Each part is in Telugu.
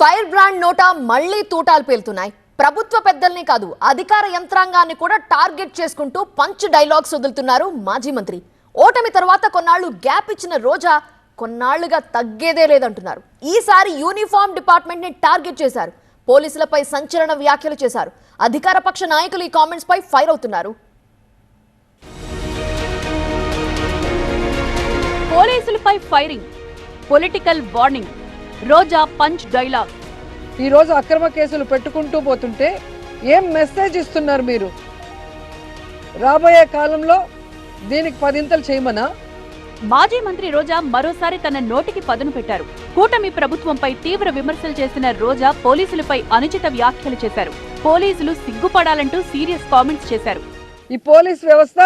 ఫైర్ బ్రాండ్ నోటా మళ్లీ తూటాలు పేలుతున్నాయి. ప్రభుత్వ పెద్దల్ని కాదు అధికార యంత్రాంగాన్ని కూడా టార్గెట్ చేసుకుంటూ పంచ్ డైలాగ్స్ వదులుతున్నారు మాజీ మంత్రి. ఓటమి తర్వాత కొన్నాళ్లు గ్యాప్ ఇచ్చిన రోజా కొన్నాళ్లుగా తగ్గేదే లేదంటున్నారు. ఈసారి యూనిఫామ్ డిపార్ట్మెంట్ ని టార్గెట్ చేశారు. పోలీసులపై సంచలన వ్యాఖ్యలు చేశారు. అధికార పక్ష నాయకులు ఈ కామెంట్స్ పై ఫైర్ అవుతున్నారు. పోలీసులపై ఫైరింగ్, పొలిటికల్ వార్నింగ్, రోజా పంచ్ డైలాగ్. ఈ రోజు అక్రమ కేసులు పెట్టుకుంటూ పోతుంటే ఏం మెసేజ్ ఇస్తున్నారు మీరు? రాబోయే కాలంలో దీనికి పదింతలు చేయమనా? మాజీ మంత్రి రోజా మరోసారి తన నోటికి పదును పెట్టారు. కూటమి ప్రభుత్వంపై తీవ్ర విమర్శలు చేసిన రోజా పోలీసులపై అనుచిత వ్యాఖ్యలు చేశారు. పోలీసులు సిగ్గుపడాలంటూ సీరియస్ కామెంట్స్ చేశారు. ఈ పోలీస్ వ్యవస్థ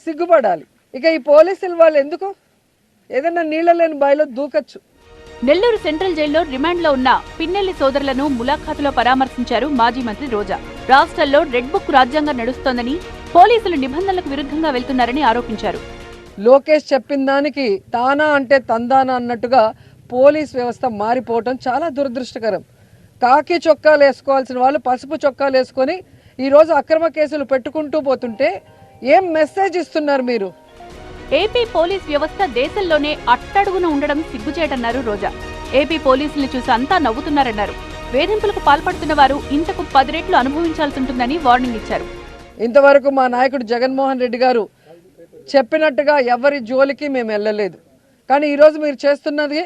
సిగ్గుపడాలి. ఇక ఈ పోలీసులు వాళ్ళు ఎందుకు ఏదైనా నీళ్ల లేని బాయిలో దూకచ్చు. నెల్లూరు సెంట్రల్ జైల్లో రిమాండ్లో ఉన్న పిన్నెల్లి సోదరులను ములాఖాతులో పరామర్శించారు మాజీ మంత్రి రోజా. రాష్ట్రంలో రెడ్ బుక్ రాజ్యాంగం నడుస్తోందని, పోలీసులు నిబంధనలకు విరుద్ధంగా వెళ్తున్నారని ఆరోపించారు. లోకేష్ చెప్పిన దానికి తానా అంటే తందానా అన్నట్టుగా పోలీస్ వ్యవస్థ మారిపోవటం చాలా దురదృష్టకరం. కాకి చొక్కాలు వేసుకోవాల్సిన వాళ్ళు పసుపు చొక్కాలు వేసుకొని ఈరోజు అక్రమ కేసులు పెట్టుకుంటూ పోతుంటే ఏం మెసేజ్ ఇస్తున్నారు మీరు? ఏపీ పోలీస్ వ్యవస్థ దేశంలోనే అట్టడుగున ఉండడం సిగ్గుచేటన్నారు రోజా. ఏపీ పోలీసుల్ని చూసి అంతా నవ్వుతున్నారన్నారు. వేధింపులకు పాల్పడుతున్న వారు ఇంతకు 10 రెట్లు అనుభవించాల్సి ఉంటుందని వార్నింగ్ ఇచ్చారు. ఇంతవరకు మా నాయకుడు జగన్మోహన్ రెడ్డి గారు చెప్పినట్టుగా ఎవరి జోలికి మేము వెళ్ళలేదు. కానీ ఈరోజు మీరు చేస్తున్నది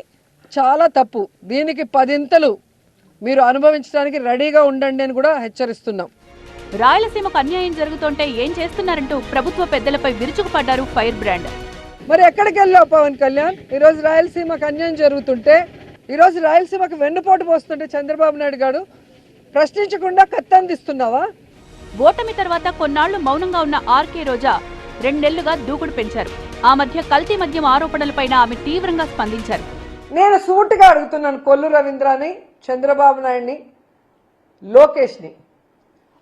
చాలా తప్పు. దీనికి 10 మీరు అనుభవించడానికి రెడీగా ఉండండి అని కూడా హెచ్చరిస్తున్నాం. రాయలసీమకు అన్యాయం జరుగుతుంటే ఏం చేస్తున్నారంటూ ప్రభుత్వ పెద్దలపై విరుచుకుపడ్డారు ఫైర్ బ్రాండ్. మరి ఎక్కడికి వెళ్ళావు పవన్ కళ్యాణ్? ఈరోజు రాయలసీమకు అన్యాయం జరుగుతుంటే, ఈరోజు రాయలసీమకు వెన్నుపోటు పోస్తుంటే చంద్రబాబు నాయుడు గారు ప్రశ్నించకుండా కత్తందిస్తున్నావా? ఓటమి తర్వాత కొన్నాళ్లు మౌనంగా ఉన్న ఆర్కే రోజా 2 నెలలుగా దూకుడు పెంచారు. ఆ మధ్య కల్తీ మద్యం ఆరోపణలపైన ఆమె తీవ్రంగా స్పందించారు. నేను సూటిగా అడుగుతున్నాను కొల్లు రవీంద్రని, చంద్రబాబు నాయుడిని, లోకేష్ని.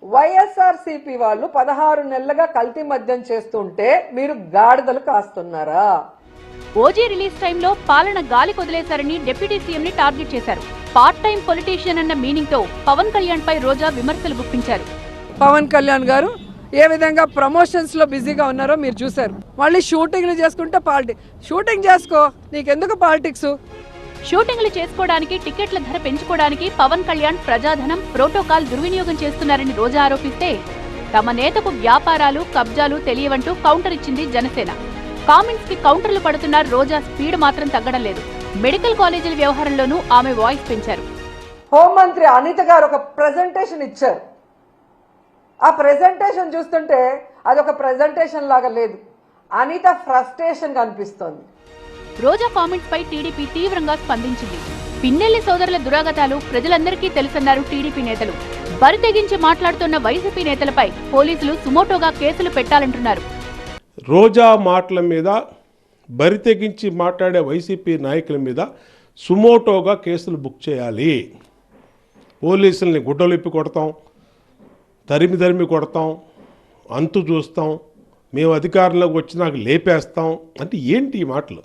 వైఎస్ఆర్సీపీ వాళ్ళు 16 నెలలుగా కల్తీ మద్యం చేస్తుంటే మీరు గాడిదలు కాస్తున్నారా? ఓజీ రిలీజ్ టైంలో పాలన గాలి కొదిలేశారని డిప్యూటీ సీఎం ని టార్గెట్ చేశారు. పార్ట్ టైం పొలిటీషియన్ అన్న మీనింగ్ తో పవన్ కళ్యాణ్ పై రోజా విమర్శలు గుప్పించారు. పవన్ కళ్యాణ్ గారు ఏ విధంగా ప్రమోషన్స్ లో బిజీగా ఉన్నారో మీరు చూశారు. మళ్ళీ షూటింగ్లు చేసుకుంటే షూటింగ్ చేసుకో, నీకెందుకు పాలిటిక్స్? షూటింగ్లు చేసుకోవడానికి, టికెట్ల ధర పెంచుకోవడానికి పవన్ కళ్యాణ్ ప్రజాధనం, ప్రోటోకాల్ దుర్వినియోగం చేస్తున్నారని రోజా ఆరోపిస్తే, తమ నేతకు వ్యాపారాలు, కబ్జాలు తెలియవంటూ కౌంటర్ ఇచ్చింది జనసేన. కామెంట్స్ కి కౌంటర్లు పడుతున్న రోజా స్పీడ్ మాత్రం తగ్గడం లేదు. మెడికల్ కాలేజీల వ్యవహారంలోనూ ఆమె వాయిస్ పెంచారు. హోంమంత్రి అనిత గారు ఒక ప్రెజెంటేషన్ ఇచ్చారు. ఆ ప్రెజెంటేషన్ చూస్తుంటే అది ఒక ప్రెజెంటేషన్ లాగా లేదు, అనిత ఫ్రస్ట్రేషన్ కనిపిస్తోంది. రోజా కామెంట్స్ పై టీడీపీ తీవ్రంగా స్పందించింది. పిన్నెల్లి సోదరుల దురాగతాలు ప్రజలందరికీ తెలుసన్నారు టీడీపీ నేతలు. బరి తెగించి మాట్లాడుతున్న వైసీపీ నేతలపై పోలీసులు సుమోటోగా కేసులు పెట్టాలంటున్నారు. రోజా మాటల మీద, బరి తెగించి మాట్లాడే వైసీపీ నాయకుల మీద సుమోటోగా కేసులు బుక్ చేయాలి. పోలీసుల్ని గుడ్డలిప్పి కొడతాం, తరిమి కొడతాం, అంతు చూస్తాం, మేము అధికారంలోకి వచ్చినాక లేపేస్తాం అంటే ఏంటి ఈ మాటలు?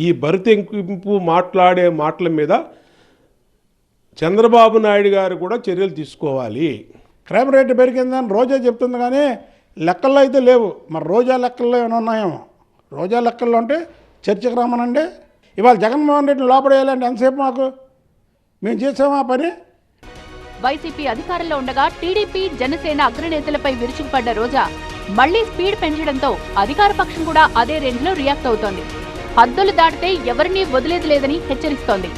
ఈ బరితెంపు మాట్లాడే మాటల మీద చంద్రబాబు నాయుడు గారు కూడా చర్యలు తీసుకోవాలి. క్రైమ్ రేట్ పెరిగిందని రోజా చెప్తుంది, కానీ లెక్కల్లో అయితే లేవు. మరి రోజా లెక్కల్లో ఏమైనా ఉన్నాయేమో. రోజా లెక్కల్లో అంటే చర్చకు రమ్మనండి. ఇవాళ జగన్మోహన్ రెడ్డిని లోపడేయాలంటే ఎంతసేపు మాకు? మేము చేసామా పని? వైసీపీ అధికారంలో ఉండగా టీడీపీ, జనసేన అగ్రనేతలపై విరుచుకుపడ్డ రోజా మళ్లీ స్పీడ్ పెంచడంతో అధికార పక్షం కూడా అదే రేంజ్ లో రియాక్ట్ అవుతోంది. హద్దులు దాటితే ఎవరినీ వదిలేది లేదని హెచ్చరిస్తోంది.